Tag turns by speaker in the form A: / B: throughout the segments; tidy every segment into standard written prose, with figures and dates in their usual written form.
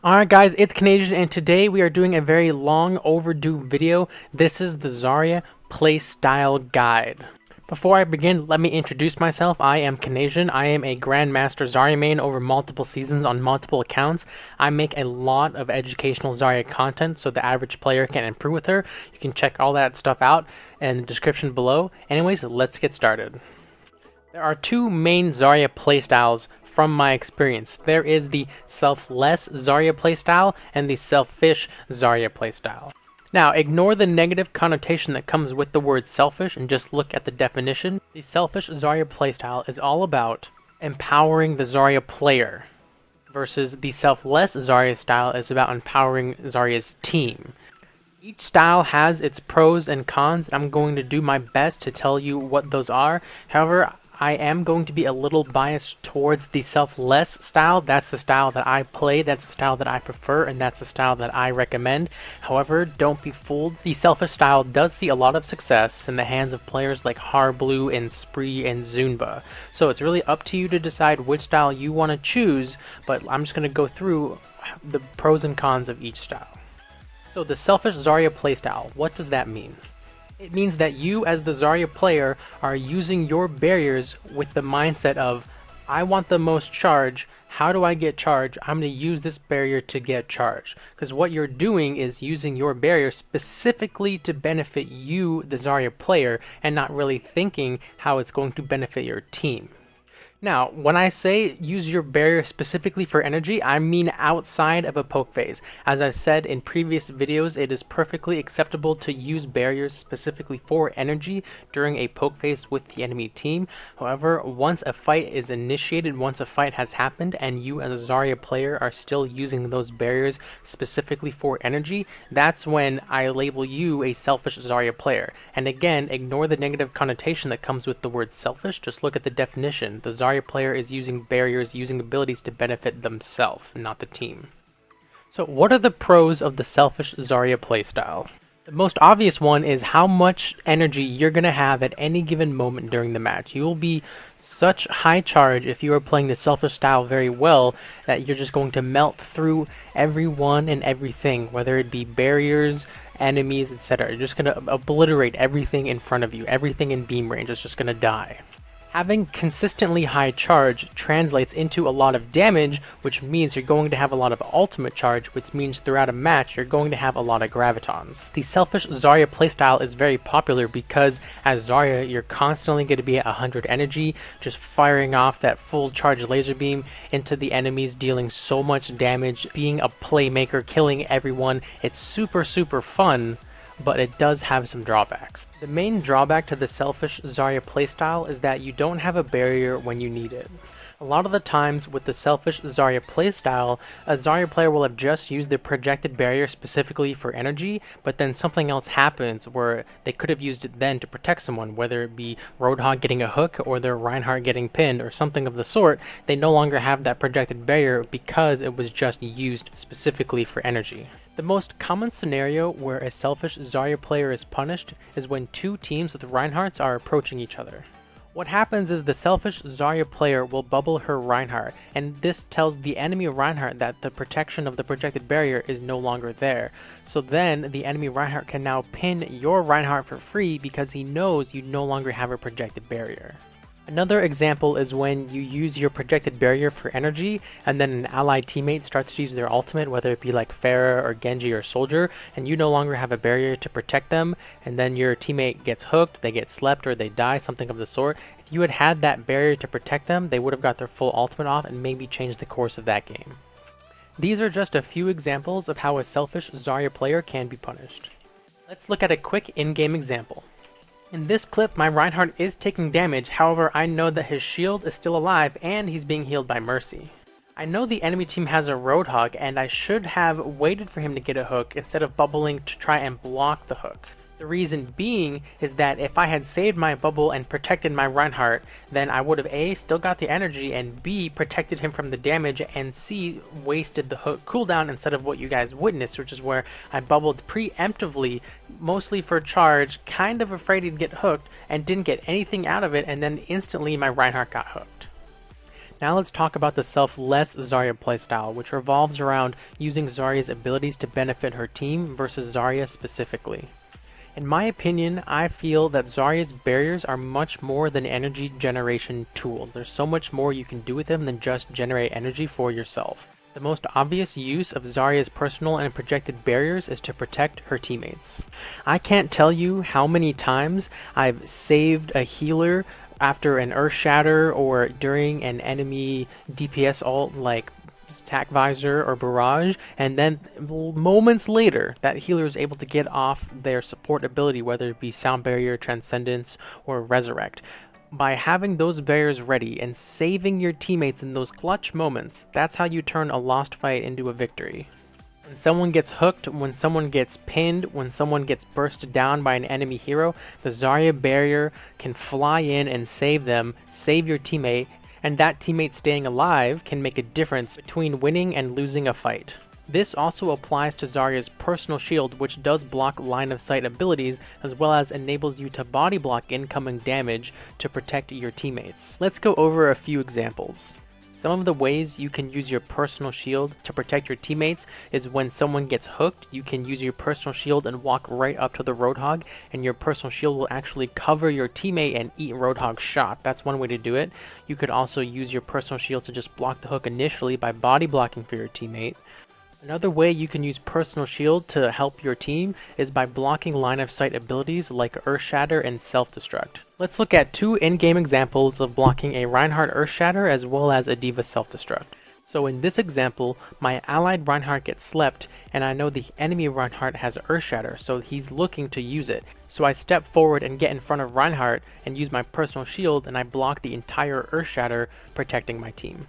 A: Alright guys, it's Canadian and today we are doing a very long overdue video. This is the Zarya Playstyle Guide. Before I begin, let me introduce myself. I am Canadian. I am a Grandmaster Zarya main over multiple seasons on multiple accounts. I make a lot of educational Zarya content so the average player can improve with her. You can check all that stuff out in the description below. Anyways, let's get started. There are two main Zarya playstyles from my experience. There is the Selfless Zarya playstyle and the Selfish Zarya playstyle. Now, ignore the negative connotation that comes with the word selfish and just look at the definition. The Selfish Zarya playstyle is all about empowering the Zarya player, versus the Selfless Zarya style is about empowering Zarya's team. Each style has its pros and cons, and I'm going to do my best to tell you what those are. However, I am going to be a little biased towards the selfless style. That's the style that I play, that's the style that I prefer, and that's the style that I recommend. However, don't be fooled. The selfish style does see a lot of success in the hands of players like Harblue and Spree and Zunba. So it's really up to you to decide which style you want to choose, but I'm just going to go through the pros and cons of each style. So the Selfish Zarya playstyle, what does that mean? It means that you as the Zarya player are using your barriers with the mindset of, I want the most charge, how do I get charge? I'm going to use this barrier to get charge. Because what you're doing is using your barrier specifically to benefit you, the Zarya player, and not really thinking how it's going to benefit your team. Now, when I say use your barrier specifically for energy, I mean outside of a poke phase. As I've said in previous videos, it is perfectly acceptable to use barriers specifically for energy during a poke phase with the enemy team. However, once a fight is initiated, once a fight has happened, and you as a Zarya player are still using those barriers specifically for energy, that's when I label you a selfish Zarya player. And again, ignore the negative connotation that comes with the word selfish, just look at the definition. The Zarya player is using barriers, using abilities to benefit themselves, not the team. So what are the pros of the Selfish Zarya playstyle? The most obvious one is how much energy you're going to have at any given moment during the match. You will be such high charge if you are playing the Selfish style very well that you're just going to melt through everyone and everything, whether it be barriers, enemies, etc. You're just going to obliterate everything in front of you. Everything in beam range is just going to die. Having consistently high charge translates into a lot of damage, which means you're going to have a lot of ultimate charge, which means throughout a match you're going to have a lot of gravitons. The Selfish Zarya playstyle is very popular because as Zarya you're constantly going to be at 100 energy, just firing off that full charge laser beam into the enemies, dealing so much damage, being a playmaker, killing everyone. It's super fun, but it does have some drawbacks. The main drawback to the Selfish Zarya playstyle is that you don't have a barrier when you need it. A lot of the times with the Selfish Zarya playstyle, a Zarya player will have just used the projected barrier specifically for energy, but then something else happens where they could have used it then to protect someone, whether it be Roadhog getting a hook or their Reinhardt getting pinned or something of the sort. They no longer have that projected barrier because it was just used specifically for energy. The most common scenario where a Selfish Zarya player is punished is when two teams with Reinhardts are approaching each other. What happens is the Selfish Zarya player will bubble her Reinhardt, and this tells the enemy Reinhardt that the protection of the projected barrier is no longer there. So then the enemy Reinhardt can now pin your Reinhardt for free because he knows you no longer have a projected barrier. Another example is when you use your projected barrier for energy and then an allied teammate starts to use their ultimate, whether it be like Pharah or Genji or Soldier, and you no longer have a barrier to protect them, and then your teammate gets hooked, they get slept, or they die, something of the sort. If you had had that barrier to protect them, they would have got their full ultimate off and maybe changed the course of that game. These are just a few examples of how a Selfish Zarya player can be punished. Let's look at a quick in-game example. In this clip, my Reinhardt is taking damage, however I know that his shield is still alive and he's being healed by Mercy. I know the enemy team has a Roadhog and I should have waited for him to get a hook instead of bubbling to try and block the hook. The reason being is that if I had saved my bubble and protected my Reinhardt, then I would have A, still got the energy, and B, protected him from the damage, and C, wasted the hook cooldown instead of what you guys witnessed, which is where I bubbled preemptively, mostly for charge, kind of afraid he'd get hooked, and didn't get anything out of it, and then instantly my Reinhardt got hooked. Now let's talk about the Selfless Zarya playstyle, which revolves around using Zarya's abilities to benefit her team versus Zarya specifically. In my opinion, I feel that Zarya's barriers are much more than energy generation tools. There's so much more you can do with them than just generate energy for yourself. The most obvious use of Zarya's personal and projected barriers is to protect her teammates. I can't tell you how many times I've saved a healer after an Earth Shatter or during an enemy DPS ult like Attack Visor or Barrage, and then moments later that healer is able to get off their support ability, whether it be Sound Barrier, Transcendence, or Resurrect. By having those barriers ready and saving your teammates in those clutch moments, that's how you turn a lost fight into a victory. When someone gets hooked, when someone gets pinned, when someone gets bursted down by an enemy hero, the Zarya barrier can fly in and save them, save your teammate, and that teammate staying alive can make a difference between winning and losing a fight. This also applies to Zarya's personal shield, which does block line of sight abilities as well as enables you to body block incoming damage to protect your teammates. Let's go over a few examples. Some of the ways you can use your personal shield to protect your teammates is when someone gets hooked, you can use your personal shield and walk right up to the Roadhog, and your personal shield will actually cover your teammate and eat Roadhog's shot. That's one way to do it. You could also use your personal shield to just block the hook initially by body blocking for your teammate. Another way you can use personal shield to help your team is by blocking line of sight abilities like Earth Shatter and Self-Destruct. Let's look at two in-game examples of blocking a Reinhardt Earth Shatter as well as a D.Va Self-Destruct. So in this example, my allied Reinhardt gets slept, and I know the enemy Reinhardt has Earth Shatter, so he's looking to use it. So I step forward and get in front of Reinhardt and use my personal shield, and I block the entire Earth Shatter, protecting my team.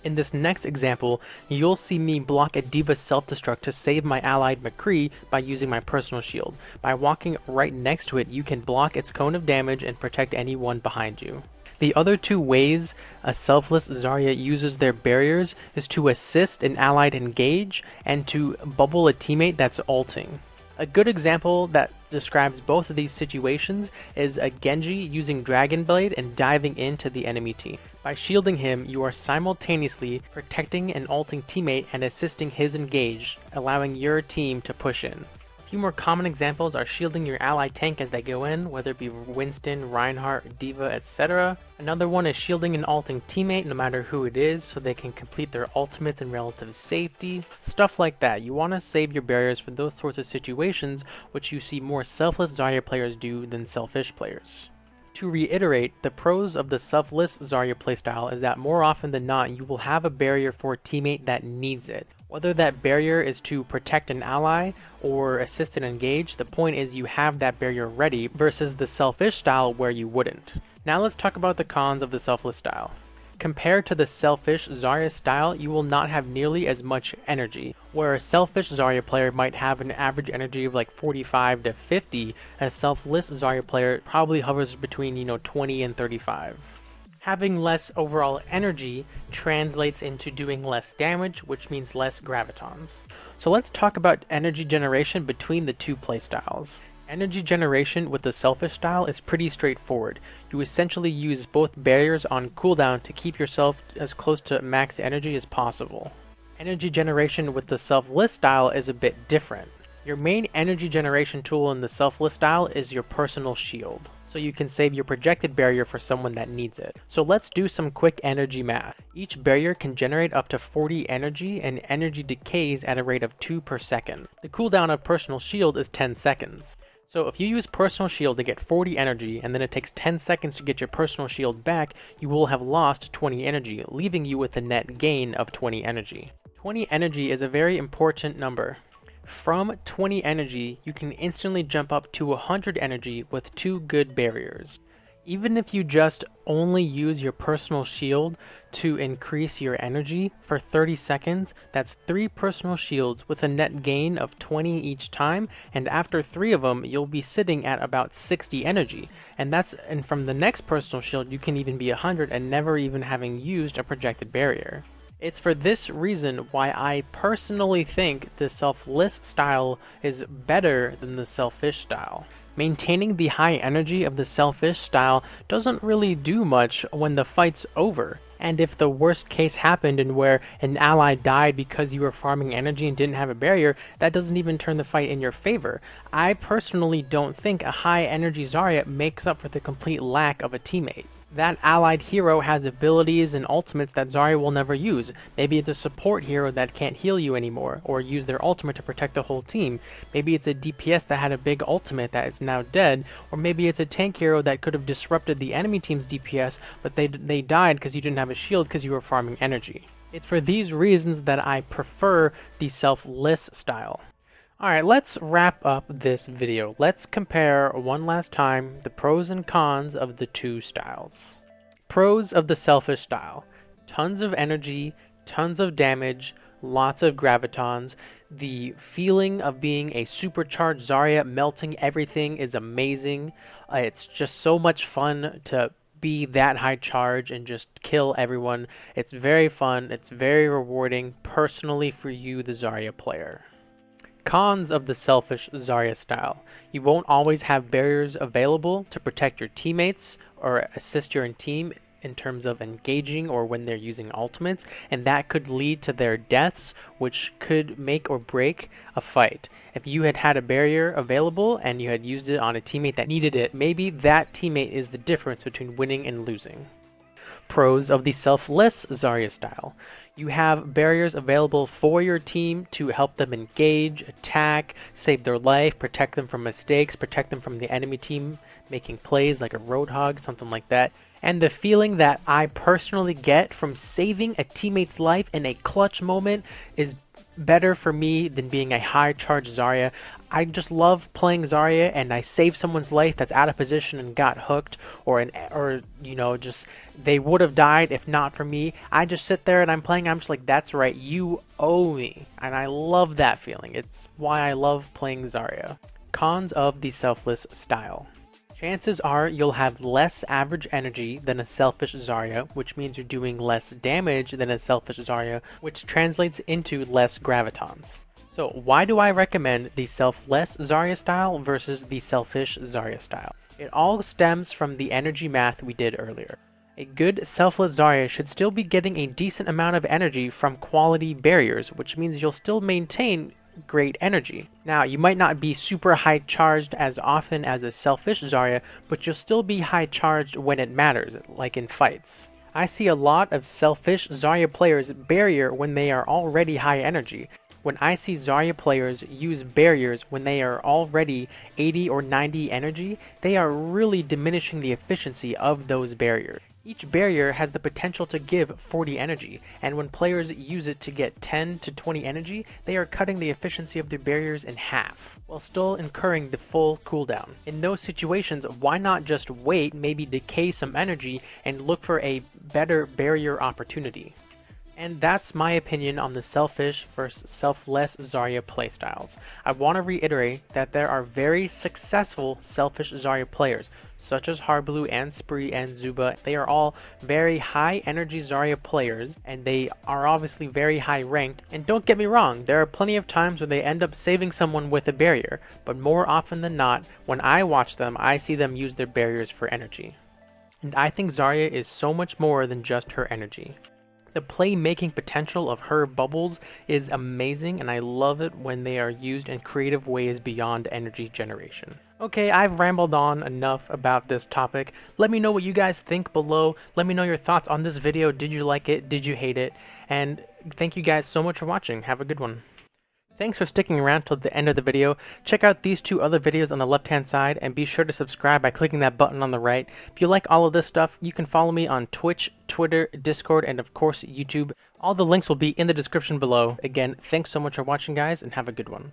A: In this next example, you'll see me block a D.Va Self-Destruct to save my allied McCree by using my personal shield. By walking right next to it, you can block its cone of damage and protect anyone behind you. The other two ways a Selfless Zarya uses their barriers is to assist an allied engage and to bubble a teammate that's ulting. A good example that describes both of these situations is a Genji using Dragon Blade and diving into the enemy team. By shielding him, you are simultaneously protecting an ulting teammate and assisting his engage, allowing your team to push in. A few more common examples are shielding your ally tank as they go in, whether it be Winston, Reinhardt, D.Va, etc. Another one is shielding an ulting teammate no matter who it is so they can complete their ultimates in relative safety. Stuff like that. You want to save your barriers for those sorts of situations, which you see more Selfless Zarya players do than selfish players. To reiterate, the pros of the Selfless Zarya playstyle is that more often than not you will have a barrier for a teammate that needs it. Whether that barrier is to protect an ally or assist and engage, the point is you have that barrier ready versus the selfish style where you wouldn't. Now let's talk about the cons of the selfless style. Compared to the selfish Zarya style, you will not have nearly as much energy. Where a selfish Zarya player might have an average energy of like 45 to 50, a selfless Zarya player probably hovers between 20 and 35. Having less overall energy translates into doing less damage, which means less gravitons. So let's talk about energy generation between the two playstyles. Energy generation with the selfish style is pretty straightforward. You essentially use both barriers on cooldown to keep yourself as close to max energy as possible. Energy generation with the selfless style is a bit different. Your main energy generation tool in the selfless style is your personal shield, so you can save your projected barrier for someone that needs it. So let's do some quick energy math. Each barrier can generate up to 40 energy, and energy decays at a rate of 2 per second. The cooldown of personal shield is 10 seconds. So if you use personal shield to get 40 energy, and then it takes 10 seconds to get your personal shield back, you will have lost 20 energy, leaving you with a net gain of 20 energy. 20 energy is a very important number. From 20 energy, you can instantly jump up to 100 energy with 2 good barriers. Even if you just only use your personal shield to increase your energy for 30 seconds, that's 3 personal shields with a net gain of 20 each time, and after 3 of them, you'll be sitting at about 60 energy. And from the next personal shield, you can even be 100 and never even having used a projected barrier. It's for this reason why I personally think the selfless style is better than the selfish style. Maintaining the high energy of the selfish style doesn't really do much when the fight's over. And if the worst case happened and where an ally died because you were farming energy and didn't have a barrier, that doesn't even turn the fight in your favor. I personally don't think a high energy Zarya makes up for the complete lack of a teammate. That allied hero has abilities and ultimates that Zarya will never use. Maybe it's a support hero that can't heal you anymore, or use their ultimate to protect the whole team. Maybe it's a DPS that had a big ultimate that is now dead, or maybe it's a tank hero that could have disrupted the enemy team's DPS, but they died because you didn't have a shield because you were farming energy. It's for these reasons that I prefer the selfless style. Alright, let's wrap up this video. Let's compare one last time the pros and cons of the two styles. Pros of the selfish style. Tons of energy, tons of damage, lots of gravitons. The feeling of being a supercharged Zarya melting everything is amazing. It's just so much fun to be that high charge and just kill everyone. It's very fun, it's very rewarding personally for you, the Zarya player. Cons of the selfish Zarya style. You won't always have barriers available to protect your teammates or assist your team in terms of engaging or when they're using ultimates, and that could lead to their deaths, which could make or break a fight. If you had a barrier available and you had used it on a teammate that needed it, maybe that teammate is the difference between winning and losing. Pros of the selfless Zarya style. You have barriers available for your team to help them engage, attack, save their life, protect them from mistakes, protect them from the enemy team making plays like a roadhog, something like that. And the feeling that I personally get from saving a teammate's life in a clutch moment is better for me than being a high charge Zarya. I just love playing Zarya and I save someone's life that's out of position and got hooked, or just they would have died if not for me. I just sit there and I'm playing, I'm just like, that's right, you owe me. And I love that feeling. It's why I love playing Zarya. Cons of the selfless style. Chances are you'll have less average energy than a selfish Zarya, which means you're doing less damage than a selfish Zarya, which translates into less gravitons. So why do I recommend the selfless Zarya style versus the selfish Zarya style? It all stems from the energy math we did earlier. A good selfless Zarya should still be getting a decent amount of energy from quality barriers, which means you'll still maintain great energy. Now, you might not be super high charged as often as a selfish Zarya, but you'll still be high charged when it matters, like in fights. I see a lot of selfish Zarya players barrier when they are already high energy. When I see Zarya players use barriers when they are already 80 or 90 energy, they are really diminishing the efficiency of those barriers. Each barrier has the potential to give 40 energy, and when players use it to get 10 to 20 energy, they are cutting the efficiency of their barriers in half, while still incurring the full cooldown. In those situations, why not just wait, maybe decay some energy, and look for a better barrier opportunity? And that's my opinion on the selfish versus selfless Zarya playstyles. I want to reiterate that there are very successful selfish Zarya players, such as Harblue and Spree and Zuba. They are all very high energy Zarya players, and they are obviously very high ranked. And don't get me wrong, there are plenty of times where they end up saving someone with a barrier, but more often than not, when I watch them, I see them use their barriers for energy. And I think Zarya is so much more than just her energy. The playmaking potential of her bubbles is amazing, and I love it when they are used in creative ways beyond energy generation. Okay, I've rambled on enough about this topic. Let me know what you guys think below. Let me know your thoughts on this video. Did you like it? Did you hate it? And thank you guys so much for watching. Have a good one. Thanks for sticking around till the end of the video. Check out these two other videos on the left hand side and be sure to subscribe by clicking that button on the right. If you like all of this stuff, you can follow me on Twitch, Twitter, Discord, and of course YouTube. All the links will be in the description below. Again, thanks so much for watching guys and have a good one.